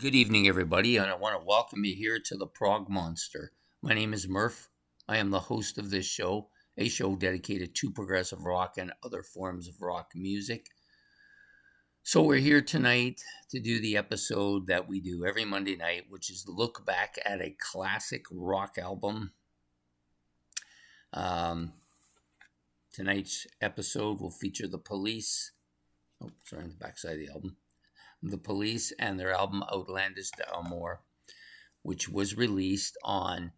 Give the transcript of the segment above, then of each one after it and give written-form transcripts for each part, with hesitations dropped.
Good evening, everybody, and I want to welcome you here to the Prog Monster. My name is Murph. I am the host of this show, a show dedicated to progressive rock and other forms of rock music. So, we're here tonight to do the episode that we do every Monday night, which is look back at a classic rock album. Tonight's episode will feature the Police. On the backside of the album. The Police and their album Outlandos D'amour, which was released on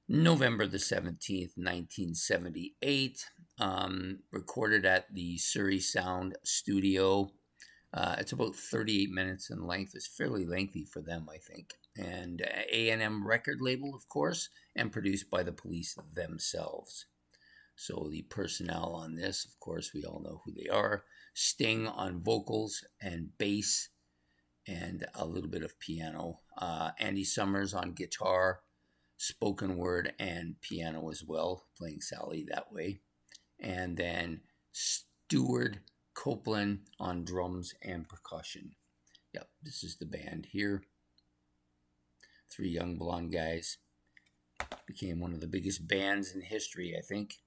November the 17th, 1978, recorded at the Surrey Sound Studio. It's about 38 minutes in length. It's fairly lengthy for them, I think. And A&M record label, of course, and produced by the Police themselves. So the personnel on this, of course, we all know who they are. Sting on vocals and bass and a little bit of piano. Andy Summers on guitar, spoken word, and piano as well, playing Sally that way. And then Stuart Copeland on drums and percussion. Yep, this is the band here. Three young blonde guys. Became one of the biggest bands in history, I think.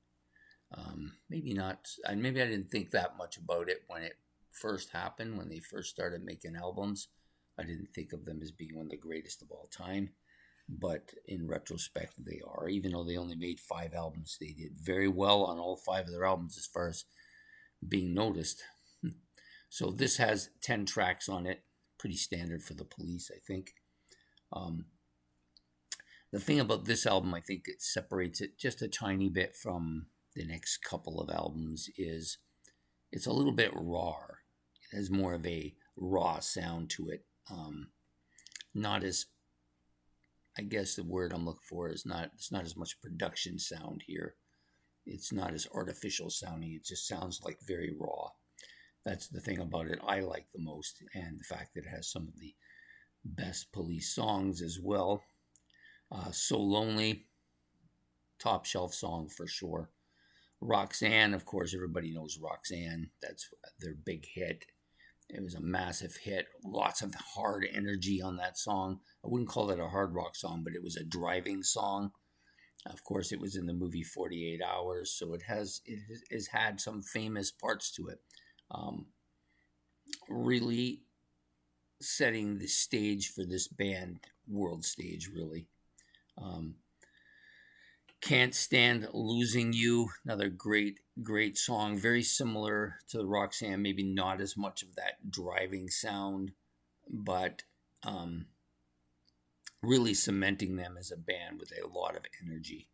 Maybe not. Maybe I didn't think that much about it when it first happened, when they first started making albums. I didn't think of them as being one of the greatest of all time. But in retrospect, they are. Even though they only made 5 albums, they did very well on all 5 of their albums as far as being noticed. So this has 10 tracks on it. Pretty standard for the Police, I think. The thing about this album, I think it separates it just a tiny bit from the next couple of albums, is it's a little bit raw. It has more of a raw sound to it. Not as, I guess the word I'm looking for is it's not as much production sound here. It's not as artificial sounding. It just sounds like very raw. That's the thing about it I like the most, and the fact that it has some of the best Police songs as well. So Lonely, top shelf song for sure. Roxanne, of course, everybody knows Roxanne. That's their big hit. It was a massive hit. Lots of hard energy on that song. I wouldn't call it a hard rock song, but it was a driving song. Of course, it was in the movie 48 Hours, so it has had some famous parts to it. Really setting the stage for this band, world stage, really. Can't Stand Losing You, another great song, very similar to Roxanne, maybe not as much of that driving sound, but really cementing them as a band with a lot of energy.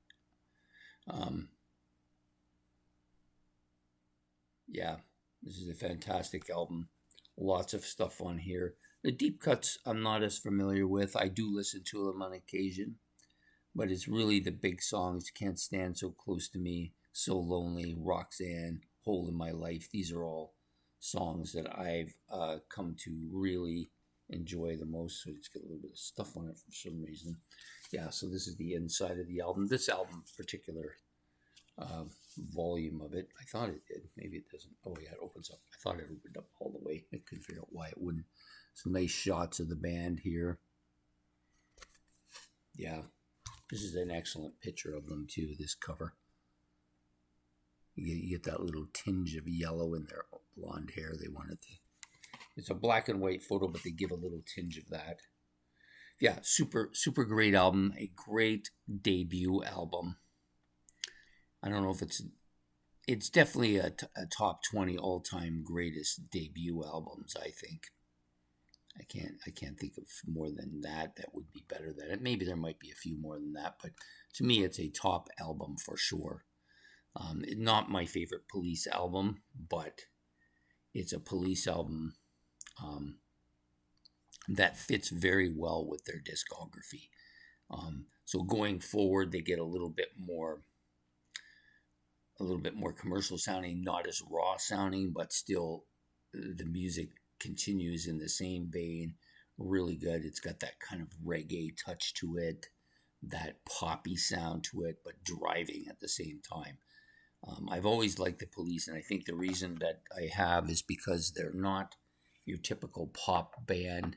Yeah, this is a fantastic album. Lots of stuff on here. The deep cuts I'm not as familiar with. I do listen to them on occasion. But it's really the big songs, Can't Stand So Close to Me, So Lonely, Roxanne, Hole in My Life. These are all songs that I've come to really enjoy the most. So it's got a little bit of stuff on it for some reason. Yeah, so this is the inside of the album. This album, particular volume of it, I thought it did. Maybe it doesn't. Oh, yeah, it opens up. I thought it opened up all the way. I couldn't figure out why it wouldn't. Some nice shots of the band here. Yeah. This is an excellent picture of them, too, this cover. You get that little tinge of yellow in their blonde hair. They wanted to. It's a black and white photo, but they give a little tinge of that. Yeah, super great album. A great debut album. I don't know if it's definitely a top 20 all-time greatest debut albums, I think. I can't think of more than that would be better than it. Maybe there might be a few more than that, but to me, it's a top album for sure. Not my favorite Police album, but it's a Police album that fits very well with their discography. So going forward, they get a little bit more commercial sounding, not as raw sounding, but still the music continues in the same vein. Really good. It's got that kind of reggae touch to it, that poppy sound to it, but driving at the same time. I've always liked the Police, and I think the reason that I have is because they're not your typical pop band.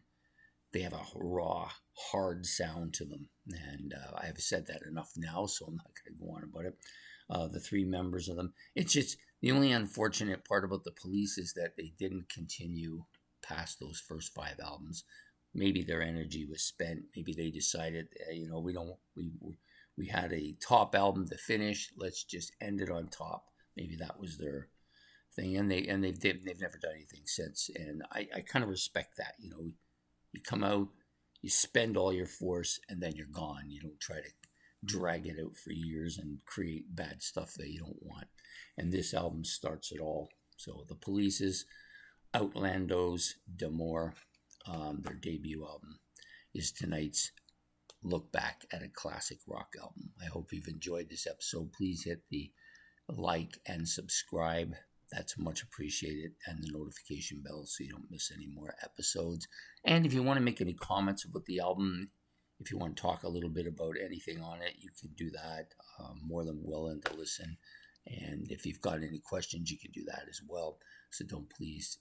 they have a raw, hard sound to them. And I have said that enough now, so I'm not going to go on about it. The three members of them. It's just the only unfortunate part about the Police is that they didn't continue past those first five albums. Maybe their energy was spent. Maybe they decided, we had a top album to finish. Let's just end it on top. Maybe that was their thing, and they've never done anything since. And I kind of respect that. You come out, you spend all your force, and then you're gone. You don't try to drag it out for years and create bad stuff that you don't want. And this album starts it all. So the Police's Outlandos D'amour, their debut album, is tonight's look back at a classic rock album. I hope you've enjoyed this episode. Please hit the like and subscribe. That's much appreciated, and the notification bell so you don't miss any more episodes. And if you want to make any comments about the album, if you want to talk a little bit about anything on it, you can do that. More than willing to listen. And if you've got any questions, you can do that as well. So please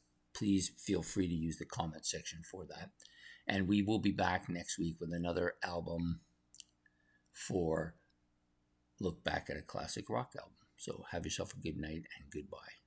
feel free to use the comment section for that. And we will be back next week with another album for Look Back at a Classic Rock Album. So have yourself a good night and goodbye.